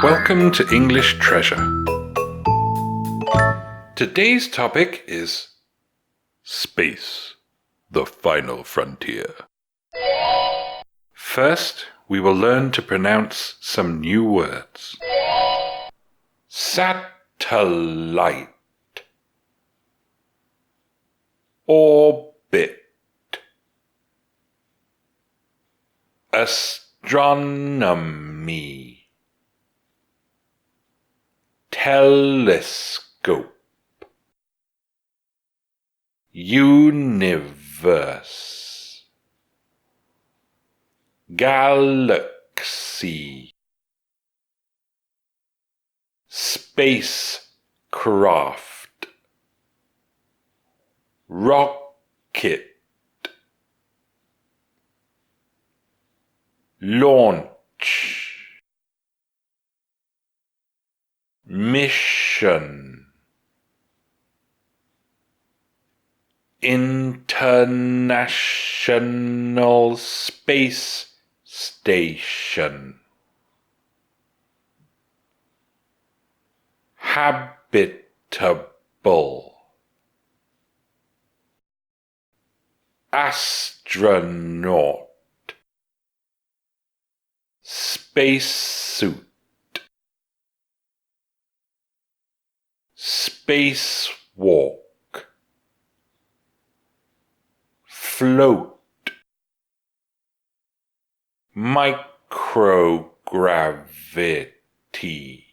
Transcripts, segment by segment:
Welcome to English Treasure. Today's topic is space, the final frontier. First, we will learn to pronounce some new words. Satellite, orbit, astronomy, telescope, universe, galaxy, spacecraft, rocket, launch, mission, International Space Station, habitable, astronaut, spacesuit, spacewalk, float, microgravity,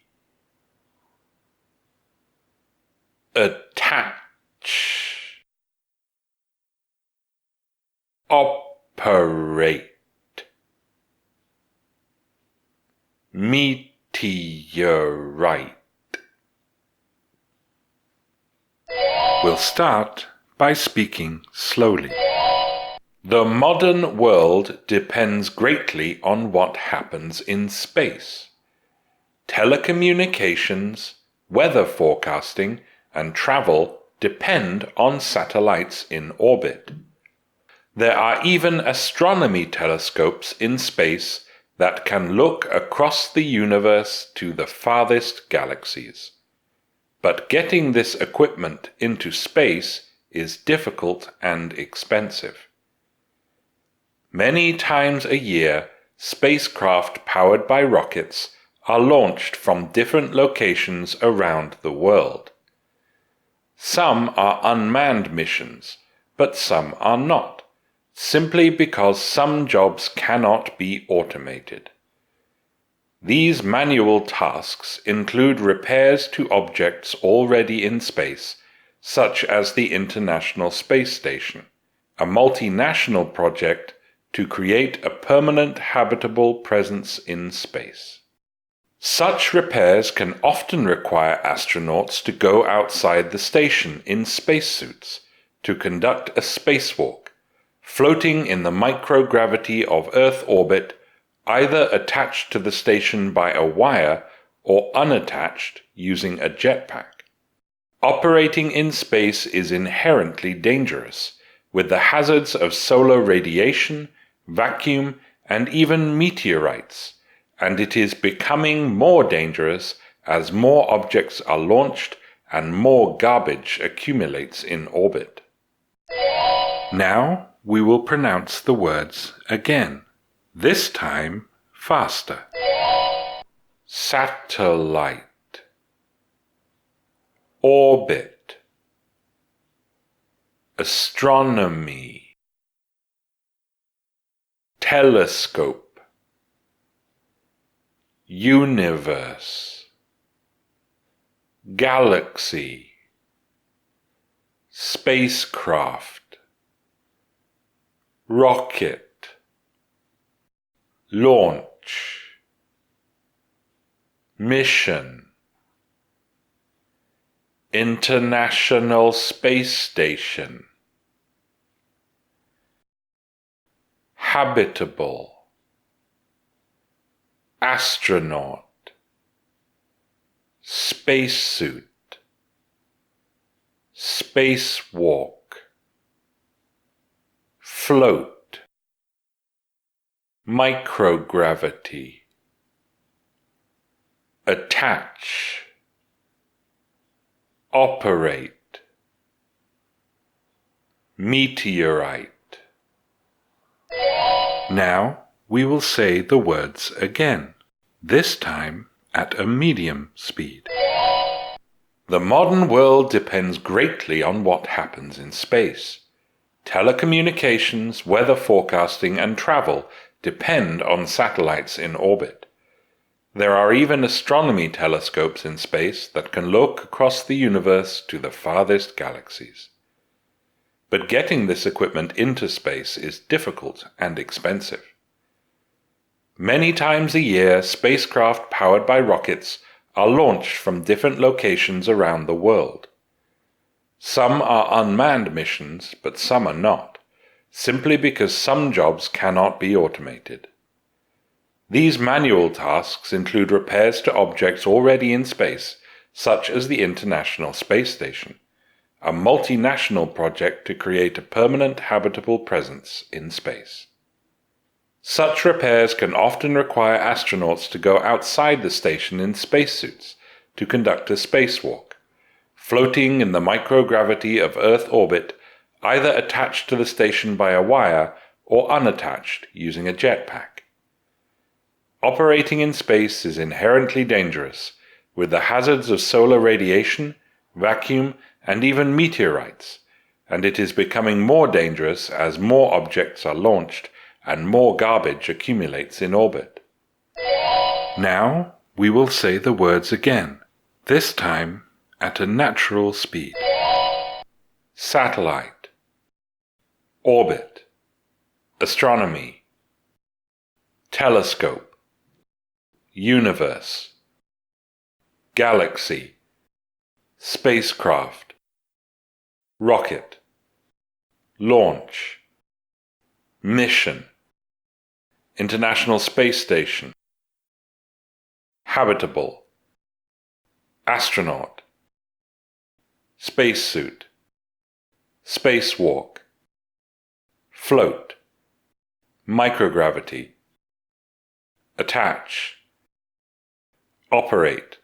attach, operate, meteorite. We'll start by speaking slowly. The modern world depends greatly on what happens in space. Telecommunications, weather forecasting, and travel depend on satellites in orbit. There are even astronomy telescopes in space that can look across the universe to the farthest galaxies. But getting this equipment into space is difficult and expensive. Many times a year, spacecraft powered by rockets are launched from different locations around the world. Some are unmanned missions, but some are not, simply because some jobs cannot be automated. These manual tasks include repairs to objects already in space, such as the International Space Station, a multinational project to create a permanent habitable presence in space. Such repairs can often require astronauts to go outside the station in spacesuits to conduct a spacewalk, floating in the microgravity of Earth orbit, either attached to the station by a wire or unattached using a jetpack. Operating in space is inherently dangerous, with the hazards of solar radiation, vacuum, and even meteorites, and it is becoming more dangerous as more objects are launched and more garbage accumulates in orbit. Now we will pronounce the words again. This time, faster. Satellite, orbit, astronomy, telescope, universe, galaxy, spacecraft, rocket, launch, mission, International Space Station, habitable, astronaut, spacesuit, spacewalk, float, microgravity, attach, operate, meteorite. Now we will say the words again, this time at a medium speed. The modern world depends greatly on what happens in space. Telecommunications, weather forecasting, and travel depend on satellites in orbit. There are even astronomy telescopes in space that can look across the universe to the farthest galaxies. But getting this equipment into space is difficult and expensive. Many times a year, spacecraft powered by rockets are launched from different locations around the world. Some are unmanned missions, but some are not, simply because some jobs cannot be automated. These manual tasks include repairs to objects already in space, such as the International Space Station, a multinational project to create a permanent habitable presence in space. Such repairs can often require astronauts to go outside the station in spacesuits to conduct a spacewalk, floating in the microgravity of Earth orbit, either attached to the station by a wire or unattached using a jetpack. Operating in space is inherently dangerous, with the hazards of solar radiation, vacuum, and even meteorites, and it is becoming more dangerous as more objects are launched and more garbage accumulates in orbit. Now we will say the words again, this time at a natural speed. Satellite, orbit, astronomy, telescope, universe, galaxy, spacecraft, rocket, launch, mission, International Space Station, habitable, astronaut, spacesuit, spacewalk, float, microgravity, attach, operate,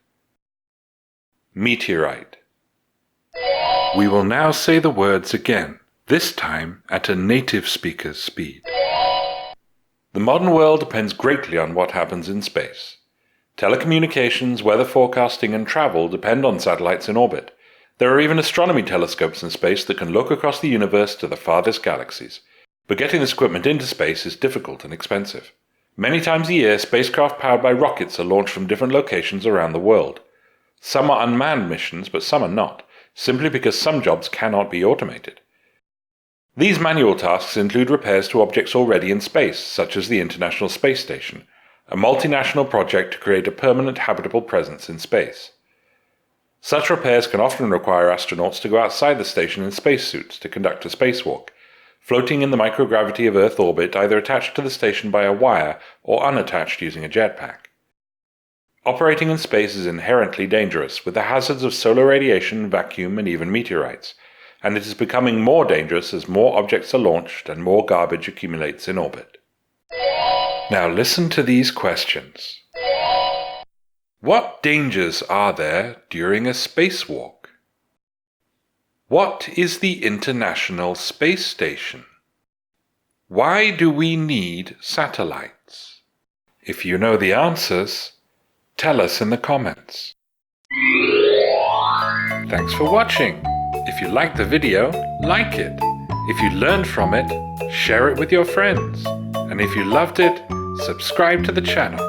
meteorite. We will now say the words again, this time at a native speaker's speed. The modern world depends greatly on what happens in space. Telecommunications, weather forecasting, and travel depend on satellites in orbit. There are even astronomy telescopes in space that can look across the universe to the farthest galaxies. But getting this equipment into space is difficult and expensive. Many times a year, spacecraft powered by rockets are launched from different locations around the world. Some are unmanned missions, but some are not, simply because some jobs cannot be automated. These manual tasks include repairs to objects already in space, such as the International Space Station, a multinational project to create a permanent habitable presence in space. Such repairs can often require astronauts to go outside the station in spacesuits to conduct a spacewalk, floating in the microgravity of Earth orbit, either attached to the station by a wire or unattached using a jetpack. Operating in space is inherently dangerous, with the hazards of solar radiation, vacuum, and even meteorites, and it is becoming more dangerous as more objects are launched and more garbage accumulates in orbit. Now listen to these questions. What dangers are there during a spacewalk? What is the International Space Station? Why do we need satellites? If you know the answers, tell us in the comments. Thanks for watching. If you liked the video, like it. If you learned from it, share it with your friends. And if you loved it, subscribe to the channel.